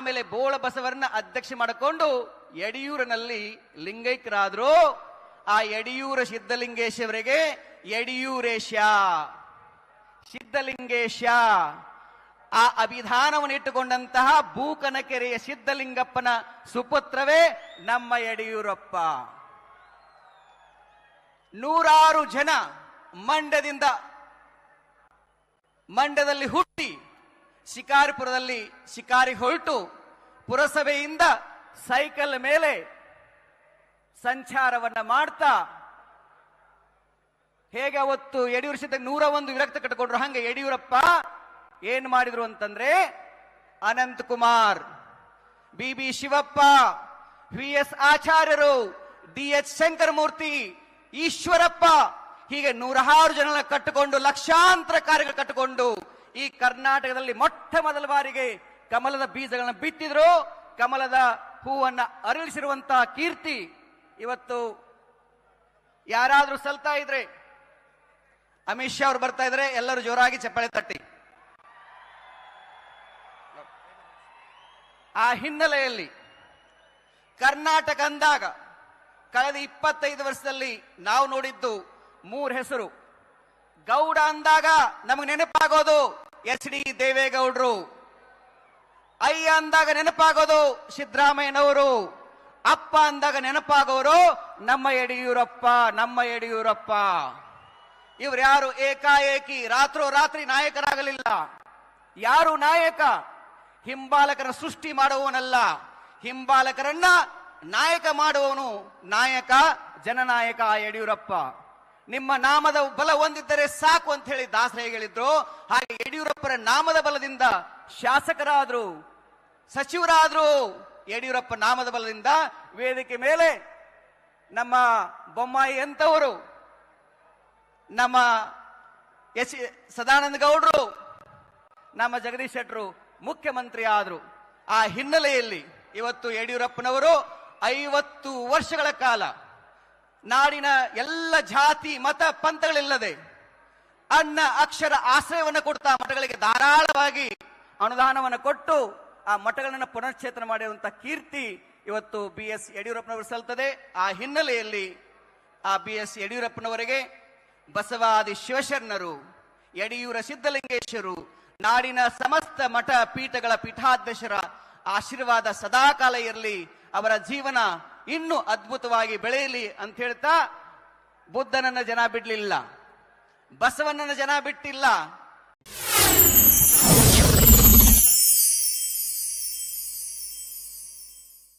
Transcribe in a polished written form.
ಆಮೇಲೆ ಬೋಳ ಬಸವರನ್ನ ಅಧ್ಯಕ್ಷ ಮಾಡಿಕೊಂಡು ಯಡಿಯೂರಿನಲ್ಲಿ ಲಿಂಗೈಕ್ಯರಾದ್ರು. ಆ ಯಡಿಯೂರ ಸಿದ್ಧಲಿಂಗೇಶ್ವರಿಗೆ ಯಡಿಯೂರೇಶ, ಸಿದ್ಧಲಿಂಗೇಶ ಆ ಅಭಿಧಾನವನ್ನು ಇಟ್ಟುಕೊಂಡಂತಹ ಬೂಕನಕೆರೆಯ ಸಿದ್ಧಲಿಂಗಪ್ಪನ ಸುಪುತ್ರವೇ ನಮ್ಮ ಯಡಿಯೂರಪ್ಪ. ನೂರಾರು ಜನ ಮಂಡ್ಯದಲ್ಲಿ ಹುಟ್ಟಿ ಶಿಕಾರಿಪುರದಲ್ಲಿ ಶಿಕಾರಿಗೆ ಹೊರಟು ಪುರಸಭೆಯಿಂದ ಸೈಕಲ್ ಮೇಲೆ ಸಂಚಾರವನ್ನ ಮಾಡ್ತಾ ಹೇಗೆ ಅವತ್ತು ಯಡಿಯೂರು ಸಿದ್ಧ 101 ವಿರಕ್ತ ಕಟ್ಟಿಕೊಂಡ್ರು, ಹಂಗೆ ಯಡಿಯೂರಪ್ಪ ಏನ್ ಮಾಡಿದ್ರು ಅಂತಂದ್ರೆ ಅನಂತ್ ಕುಮಾರ್, ಬಿ ಶಿವಪ್ಪ, ವಿ.ಎಸ್. ಆಚಾರ್ಯರು, ಡಿ.ಎಚ್. ಶಂಕರಮೂರ್ತಿ, ಈಶ್ವರಪ್ಪ ಹೀಗೆ 106 ಜನ ಕಟ್ಟಿಕೊಂಡು ಲಕ್ಷಾಂತರ ಕಾರ್ಯಗಳು ಕಟ್ಟಿಕೊಂಡು ಈ ಕರ್ನಾಟಕದಲ್ಲಿ ಮೊಟ್ಟ ಮೊದಲ ಬಾರಿಗೆ ಕಮಲದ ಬೀಜಗಳನ್ನು ಬಿತ್ತಿದ್ರು. ಕಮಲದ ಹೂವನ್ನ ಅರಳಿಸಿರುವಂತಹ ಕೀರ್ತಿ ಇವತ್ತು ಯಾರಾದ್ರೂ ಸಲ್ತಾ ಇದ್ರೆ, ಅಮಿತ್ ಶಾ ಅವರು ಬರ್ತಾ ಇದ್ರೆ ಎಲ್ಲರೂ ಜೋರಾಗಿ ಚಪ್ಪಾಳೆ ತಟ್ಟಿ. ಆ ಹಿನ್ನೆಲೆಯಲ್ಲಿ ಕರ್ನಾಟಕ ಅಂದಾಗ ಕಳೆದ 25 ವರ್ಷದಲ್ಲಿ ನಾವು ನೋಡಿದ್ದು 3 ಹೆಸರು. ಗೌಡ ಅಂದಾಗ ನಮಗೆ ನೆನಪಾಗೋದು ಎಚ್.ಡಿ. ದೇವೇಗೌಡರು, ಅಯ್ಯ ಅಂದಾಗ ನೆನಪಾಗೋದು ಸಿದ್ದರಾಮಯ್ಯನವರು, ಅಪ್ಪ ಅಂದಾಗ ನೆನಪಾಗೋರು ನಮ್ಮ ಯಡಿಯೂರಪ್ಪ. ಇವ್ರು ಯಾರು ಏಕಾಏಕಿ ರಾತ್ರೋರಾತ್ರಿ ನಾಯಕರಾಗಲಿಲ್ಲ. ಯಾರು ನಾಯಕ? ಹಿಂಬಾಲಕರ ಸೃಷ್ಟಿ ಮಾಡುವವನಲ್ಲ, ಹಿಂಬಾಲಕರನ್ನ ನಾಯಕ ಮಾಡುವವನು ನಾಯಕ, ಜನನಾಯಕ ಯಡಿಯೂರಪ್ಪ. ನಿಮ್ಮ ನಾಮದ ಬಲ ಹೊಂದಿದ್ದರೆ ಸಾಕು ಅಂತ ಹೇಳಿ ದಾಸರೇ ಹೇಳಿದ್ರು. ಹಾಗೆ ಯಡಿಯೂರಪ್ಪರ ನಾಮದ ಬಲದಿಂದ ಶಾಸಕರಾದ್ರು, ಸಚಿವರಾದ್ರು. ಯಡಿಯೂರಪ್ಪ ನಾಮದ ಬಲದಿಂದ ವೇದಿಕೆ ಮೇಲೆ ನಮ್ಮ ಬೊಮ್ಮಾಯಿ ಅಂತವರು, ನಮ್ಮ ಸದಾನಂದ ಗೌಡರು, ನಮ್ಮ ಜಗದೀಶ್ ಶೆಟ್ಟರು ಮುಖ್ಯಮಂತ್ರಿ ಆದ್ರು. ಆ ಹಿನ್ನೆಲೆಯಲ್ಲಿ ಇವತ್ತು ಯಡಿಯೂರಪ್ಪನವರು 50 ವರ್ಷಗಳ ಕಾಲ ನಾಡಿನ ಎಲ್ಲ ಜಾತಿ ಮತ ಪಂಥಗಳಿಲ್ಲದೆ ಅನ್ನ ಅಕ್ಷರ ಆಶ್ರಯವನ್ನು ಕೊಡ್ತಾ ಮಠಗಳಿಗೆ ಧಾರಾಳವಾಗಿ ಅನುದಾನವನ್ನು ಕೊಟ್ಟು ಆ ಮಠಗಳನ್ನು ಪುನಶ್ಚೇತನ ಮಾಡಿರುವಂತಹ ಕೀರ್ತಿ ಇವತ್ತು ಬಿ.ಎಸ್. ಯಡಿಯೂರಪ್ಪನವರು ಸಲ್ತದೆ. ಆ ಹಿನ್ನೆಲೆಯಲ್ಲಿ ಆ ಬಿ.ಎಸ್. ಯಡಿಯೂರಪ್ಪನವರಿಗೆ ಬಸವಾದಿ ಶಿವಶರಣರು, ಯಡಿಯೂರ ಸಿದ್ಧಲಿಂಗೇಶ್ವರು, ನಾಡಿನ ಸಮಸ್ತ ಮಠ ಪೀಠಗಳ ಪೀಠಾಧ್ಯಕ್ಷರ ಆಶೀರ್ವಾದ ಸದಾಕಾಲ ಇರಲಿ. ಅವರ ಜೀವನ ಇನ್ನೂ ಅದ್ಭುತವಾಗಿ ಬೆಳೆಯಲಿ ಅಂತ ಹೇಳ್ತಾ, ಬುದ್ಧನನ್ನ ಜನ ಬಿಡ್ಲಿಲ್ಲ, ಬಸವಣ್ಣನ ಜನ ಬಿಟ್ಟಿಲ್ಲ.